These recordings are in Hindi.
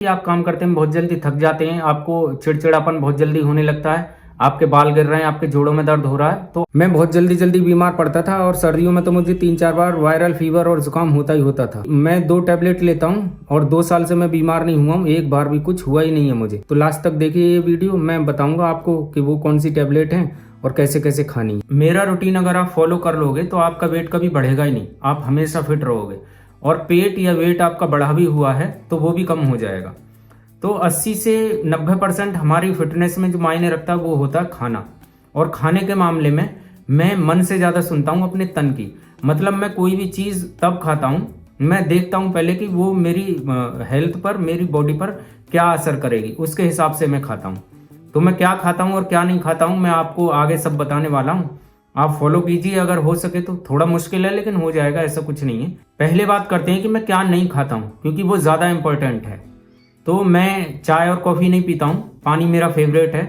आप काम करते हैं बहुत जल्दी थक जाते हैं, आपको चिड़चिड़ापन बहुत जल्दी होने लगता है, आपके बाल गिर रहे हैं, आपके जोड़ों में दर्द हो रहा है। तो मैं बहुत जल्दी जल्दी बीमार पड़ता था और सर्दियों में तो मुझे 3-4 बार वायरल फीवर और जुकाम होता ही होता था। मैं 2 टैबलेट लेता हूँ और 2 साल से मैं बीमार नहीं हुआ हूँ, एक बार भी कुछ हुआ ही नहीं है मुझे। तो लास्ट तक देखिए ये वीडियो, मैं बताऊंगा आपको कि वो कौन सी टैबलेट है और कैसे कैसे खानी है। मेरा रूटीन अगर आप फॉलो कर लोगे तो आपका वेट कभी बढ़ेगा ही नहीं, आप हमेशा फिट रहोगे। और पेट या वेट आपका बढ़ा भी हुआ है तो वो भी कम हो जाएगा। तो 80 से 90% हमारी फिटनेस में जो मायने रखता है वो होता है खाना। और खाने के मामले में मैं मन से ज़्यादा सुनता हूँ अपने तन की। मतलब मैं कोई भी चीज़ तब खाता हूँ, मैं देखता हूँ पहले कि वो मेरी हेल्थ पर, मेरी बॉडी पर क्या असर करेगी, उसके हिसाब से मैं खाता हूँ। तो मैं क्या खाता हूँ और क्या नहीं खाता हूँ मैं आपको आगे सब बताने वाला हूँ। आप फॉलो कीजिए अगर हो सके तो। थोड़ा मुश्किल है लेकिन हो जाएगा, ऐसा कुछ नहीं है। पहले बात करते हैं कि मैं क्या नहीं खाता हूँ, क्योंकि वो ज़्यादा इंपॉर्टेंट है। तो मैं चाय और कॉफ़ी नहीं पीता हूँ, पानी मेरा फेवरेट है।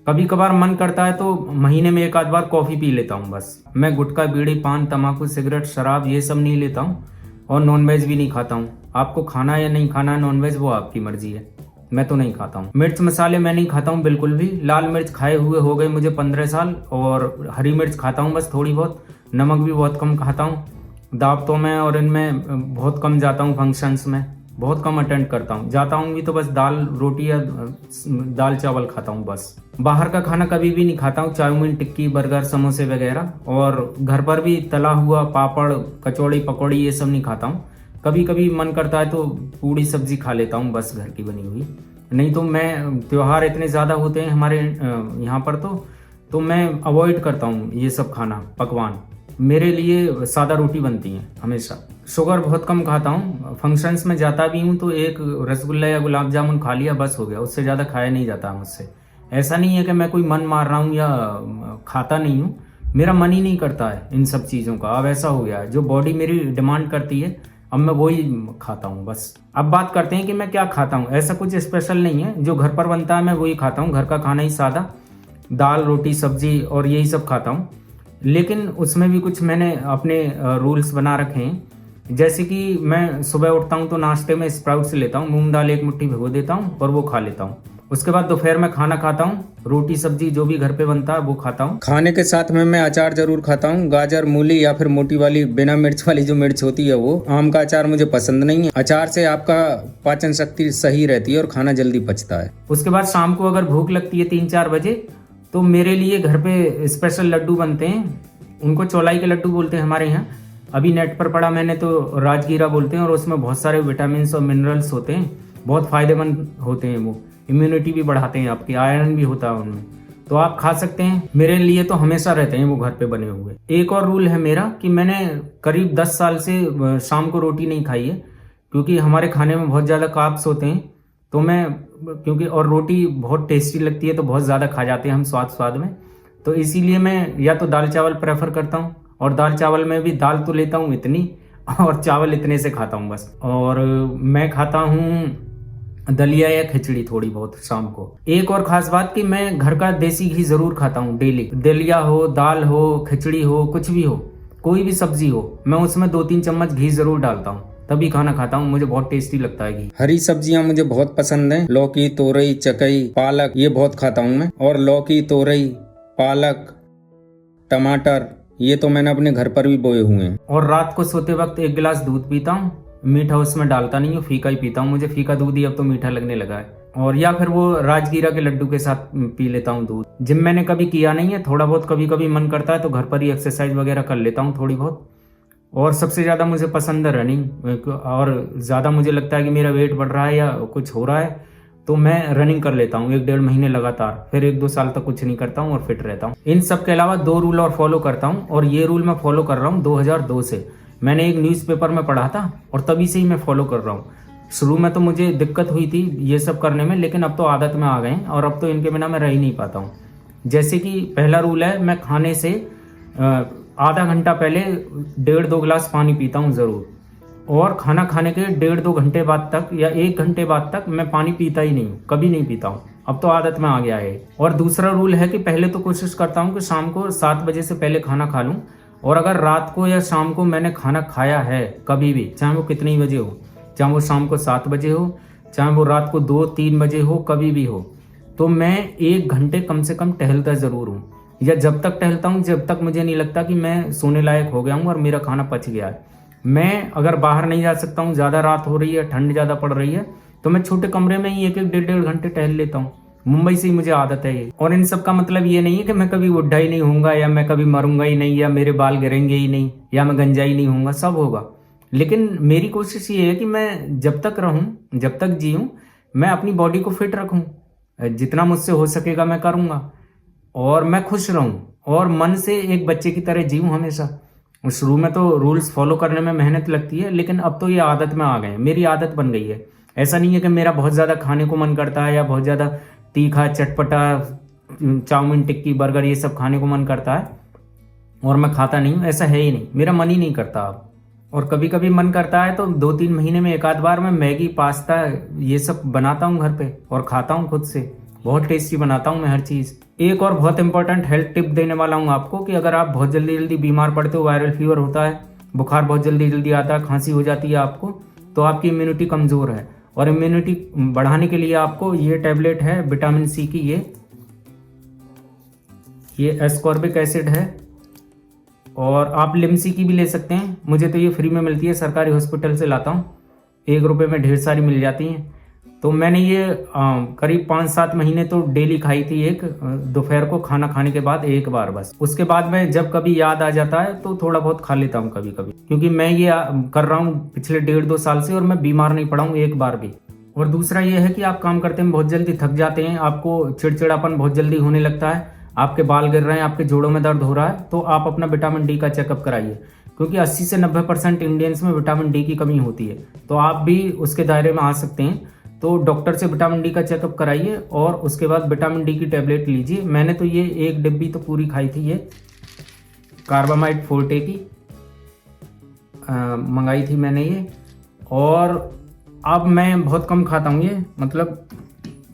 कभी कभार मन करता है तो महीने में 1 आध बार कॉफ़ी पी लेता हूँ बस। मैं गुटखा, बीड़ी, पान, तम्बाकू, सिगरेट, शराब ये सब नहीं लेता हूँ। और नॉनवेज भी नहीं खाता हूँ। आपको खाना या नहीं खाना नॉनवेज वो आपकी मर्जी है, मैं तो नहीं खाता हूँ। मिर्च मसाले मैं नहीं खाता हूँ बिल्कुल भी। लाल मिर्च खाए हुए हो गए मुझे 15 साल। और हरी मिर्च खाता हूँ बस थोड़ी बहुत। नमक भी बहुत कम खाता हूँ। दावतों में और इनमें बहुत कम जाता हूँ, फंक्शंस में बहुत कम अटेंड करता हूँ। जाता हूँ भी तो बस दाल रोटी या दाल चावल खाता हूँ बस। बाहर का खाना कभी भी नहीं खाता हूँ, चाउमीन, टिक्की, बर्गर, समोसे वगैरह। और घर पर भी तला हुआ पापड़, कचौड़ी, पकौड़ी ये सब नहीं खाता हूँ। कभी कभी मन करता है तो पूड़ी सब्जी खा लेता हूँ बस, घर की बनी हुई। नहीं तो मैं, त्योहार इतने ज़्यादा होते हैं हमारे यहाँ पर तो मैं अवॉइड करता हूँ ये सब खाना, पकवान। मेरे लिए सादा रोटी बनती है हमेशा। शुगर बहुत कम खाता हूँ। फंक्शंस में जाता भी हूँ तो एक रसगुल्ला या गुलाब जामुन खा लिया बस, हो गया। उससे ज़्यादा खाया नहीं जाता मुझसे। ऐसा नहीं है कि मैं कोई मन मार रहा हूँ या खाता नहीं हूँ, मेरा मन ही नहीं करता है इन सब चीज़ों का। अब ऐसा हो गया है, जो बॉडी मेरी डिमांड करती है अब मैं वही खाता हूँ बस। अब बात करते हैं कि मैं क्या खाता हूँ। ऐसा कुछ स्पेशल नहीं है, जो घर पर बनता है मैं वही खाता हूँ। घर का खाना ही सादा, दाल, रोटी, सब्जी और यही सब खाता हूँ। लेकिन उसमें भी कुछ मैंने अपने रूल्स बना रखे हैं। जैसे कि मैं सुबह उठता हूँ तो नाश्ते में स्प्राउट्स लेता हूँ, मूंग दाल 1 मुट्ठी भिगो देता हूँ और वो खा लेता हूँ। उसके बाद दोपहर में खाना खाता हूँ, रोटी सब्जी जो भी घर पे बनता है वो खाता हूँ। खाने के साथ में मैं अचार जरूर खाता हूँ, गाजर, मूली या फिर मोटी वाली बिना मिर्च वाली जो मिर्च होती है वो। आम का अचार मुझे पसंद नहीं है। अचार से आपका पाचन शक्ति सही रहती है और खाना जल्दी पचता है। उसके बाद शाम को अगर भूख लगती है 3-4 बजे तो मेरे लिए घर पे स्पेशल लड्डू बनते हैं। उनको चौलाई के लड्डू बोलते हैं हमारे यहाँ। अभी नेट पर पढ़ा मैंने तो राजगीरा बोलते हैं। और उसमें बहुत सारे विटामिन और मिनरल्स होते हैं, बहुत फायदेमंद होते हैं वो। इम्यूनिटी भी बढ़ाते हैं आपकी, आयरन भी होता है उनमें, तो आप खा सकते हैं। मेरे लिए तो हमेशा रहते हैं वो घर पे बने हुए। एक और रूल है मेरा कि मैंने करीब 10 साल से शाम को रोटी नहीं खाई है, क्योंकि हमारे खाने में बहुत ज़्यादा कार्ब्स होते हैं। तो मैं, क्योंकि और रोटी बहुत टेस्टी लगती है तो बहुत ज़्यादा खा जाते हैं हम स्वाद में। तो इसीलिए मैं या तो दाल चावल प्रेफर करता हूँ, और दाल चावल में भी दाल तो लेता हूँ इतनी और चावल इतने से खाता हूँ बस। और मैं खाता हूँ दलिया या खिचड़ी थोड़ी बहुत शाम को। एक और ख़ास बात कि मैं घर का देसी घी ज़रूर खाता हूँ डेली। दलिया हो, दाल हो, खिचड़ी हो, कुछ भी हो, कोई भी सब्जी हो, मैं उसमें 2-3 चम्मच घी ज़रूर डालता हूँ, तभी खाना खाता हूँ। मुझे बहुत टेस्टी लगता है घी। हरी सब्जियां मुझे बहुत पसंद हैं। लौकी, तोरई, चकई, पालक ये बहुत खाता हूँ मैं। और लौकी, तोरई, पालक, टमाटर ये तो मैंने अपने घर पर भी बोए हुए हैं। और रात को सोते वक्त 1 गिलास दूध पीता हूँ। मीठा उसमें डालता नहीं हूँ, फीका ही पीता हूँ। मुझे फीका दूध ही अब तो मीठा लगने लगा है। और या फिर वो राजगीरा के लड्डू के साथ पी लेता हूँ दूध। जिम मैंने कभी किया नहीं है, थोड़ा बहुत कभी कभी मन करता है तो घर पर ही एक्सरसाइज वगैरह कर लेता हूँ थोड़ी बहुत। और सबसे ज़्यादा मुझे पसंद है रनिंग। और ज़्यादा मुझे लगता है कि मेरा वेट बढ़ रहा है या कुछ हो रहा है तो मैं रनिंग कर लेता हूँ 1-1.5 महीने लगातार, फिर 1-2 साल तक कुछ नहीं करता हूँ और फिट रहता हूँ। इन सब के अलावा 2 रूल और फॉलो करता हूँ, और ये रूल मैं फॉलो कर रहा हूँ 2002 से। मैंने एक न्यूज़पेपर में पढ़ा था और तभी से ही मैं फॉलो कर रहा हूँ। शुरू में तो मुझे दिक्कत हुई थी ये सब करने में, लेकिन अब तो आदत में आ गए हैं और अब तो इनके बिना मैं रह ही नहीं पाता हूँ। जैसे कि पहला रूल है, मैं खाने से आधा घंटा पहले 1.5-2 गिलास पानी पीता हूँ ज़रूर। और खाना खाने के 1.5-2 घंटे बाद तक या 1 घंटे बाद तक मैं पानी पीता ही नहीं हूँ, कभी नहीं पीता हूँ। अब तो आदत में आ गया है। और दूसरा रूल है कि पहले तो कोशिश करता हूँ कि शाम को 7 बजे से पहले खाना खा लूँ। और अगर रात को या शाम को मैंने खाना खाया है कभी भी, चाहे वो कितनी बजे हो, चाहे वो शाम को 7 बजे हो, चाहे वो रात को 2-3 बजे हो, कभी भी हो, तो मैं 1 घंटे कम से कम टहलता ज़रूर हूँ, या जब तक टहलता हूँ जब तक मुझे नहीं लगता कि मैं सोने लायक हो गया हूँ और मेरा खाना पच गया है। मैं अगर बाहर नहीं जा सकता हूँ, ज़्यादा रात हो रही है, ठंड ज़्यादा पड़ रही है, तो मैं छोटे कमरे में ही 1-1 डेढ़-डेढ़ घंटे टहल लेता हूँ। मुंबई से ही मुझे आदत है ये। और इन सब का मतलब ये नहीं है कि मैं कभी बुढ़ा ही नहीं होऊंगा, या मैं कभी मरूंगा ही नहीं, या मेरे बाल गिरेंगे ही नहीं, या मैं गंजा ही नहीं होऊंगा, सब होगा। लेकिन मेरी कोशिश ये है कि मैं जब तक रहूं, जब तक जीऊं, मैं अपनी बॉडी को फिट रखूं, जितना मुझसे हो सकेगा मैं करूंगा, और मैं खुश रहूं, और मन से एक बच्चे की तरह जीऊं हमेशा। शुरू में तो रूल्स फॉलो करने में मेहनत लगती है, लेकिन अब तो ये आदत में आ गए हैं, मेरी आदत बन गई है। ऐसा नहीं है कि मेरा बहुत ज़्यादा खाने को मन करता है, या बहुत ज़्यादा तीखा चटपटा चाउमीन टिक्की बर्गर ये सब खाने को मन करता है और मैं खाता नहीं हूँ, ऐसा है ही नहीं, मेरा मन ही नहीं करता अब। और कभी कभी मन करता है तो 2-3 महीने में एक आध बार मैं मैगी पास्ता ये सब बनाता हूँ घर पे और खाता हूँ खुद से। बहुत टेस्टी बनाता हूँ मैं हर चीज़। एक और बहुत इंपॉर्टेंट हेल्थ टिप देने वाला हूँ आपको कि अगर आप बहुत जल्दी जल्दी बीमार पड़ते हो, वायरल फीवर होता है, बुखार बहुत जल्दी जल्दी आता है, खांसी हो जाती है आपको, तो आपकी इम्यूनिटी कमज़ोर है, और इम्यूनिटी बढ़ाने के लिए आपको ये टैबलेट है विटामिन सी की, ये एस्कॉर्बिक एसिड है, और आप लिमसी की भी ले सकते हैं। मुझे तो ये फ्री में मिलती है, सरकारी हॉस्पिटल से लाता हूँ, 1 रुपये में ढेर सारी मिल जाती हैं। तो मैंने ये करीब 5-7 महीने तो डेली खाई थी, एक दोपहर को खाना खाने के बाद एक बार बस। उसके बाद मैं जब कभी याद आ जाता है तो थोड़ा बहुत खा लेता हूँ कभी कभी, क्योंकि मैं ये कर रहा हूँ पिछले 1.5-2 साल से, और मैं बीमार नहीं पड़ा हूँ एक बार भी। और दूसरा ये है कि आप काम करते में बहुत जल्दी थक जाते हैं, आपको चिड़चिड़ापन बहुत जल्दी होने लगता है, आपके बाल गिर रहे हैं, आपके जोड़ों में दर्द हो रहा है, तो आप अपना विटामिन डी का चेकअप कराइए, क्योंकि 80 से 90% इंडियंस में विटामिन डी की कमी होती है। तो आप भी उसके दायरे में आ सकते हैं। तो डॉक्टर से विटामिन डी का चेकअप कराइए और उसके बाद विटामिन डी की टैबलेट लीजिए। मैंने तो ये 1 डिब्बी तो पूरी खाई थी, ये कार्बामाइड फोर्टे की मंगाई थी मैंने ये, और अब मैं बहुत कम खाता हूँ ये, मतलब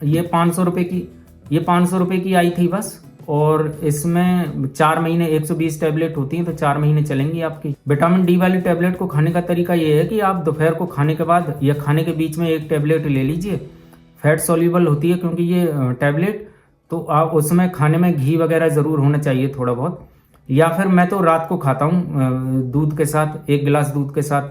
ये 500 रुपये की आई थी बस, और इसमें 4 महीने 120 टैबलेट होती हैं, तो 4 महीने चलेंगी आपकी। विटामिन डी वाली टैबलेट को खाने का तरीका ये है कि आप दोपहर को खाने के बाद या खाने के बीच में 1 टैबलेट ले लीजिए। फैट सॉल्युबल होती है क्योंकि ये टैबलेट, तो आप उसमें खाने में घी वगैरह ज़रूर होना चाहिए थोड़ा बहुत, या फिर मैं तो रात को खाता हूँ दूध के साथ, 1 गिलास दूध के साथ।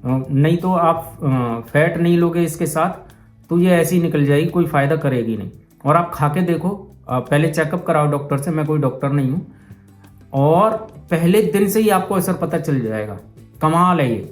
नहीं तो आप फैट नहीं लोगे इसके साथ तो ये ऐसी निकल जाएगी, कोई फ़ायदा करेगी नहीं। और आप खा के देखो, पहले चेकअप कराओ डॉक्टर से, मैं कोई डॉक्टर नहीं हूँ, और पहले दिन से ही आपको असर पता चल जाएगा। कमाल है ये।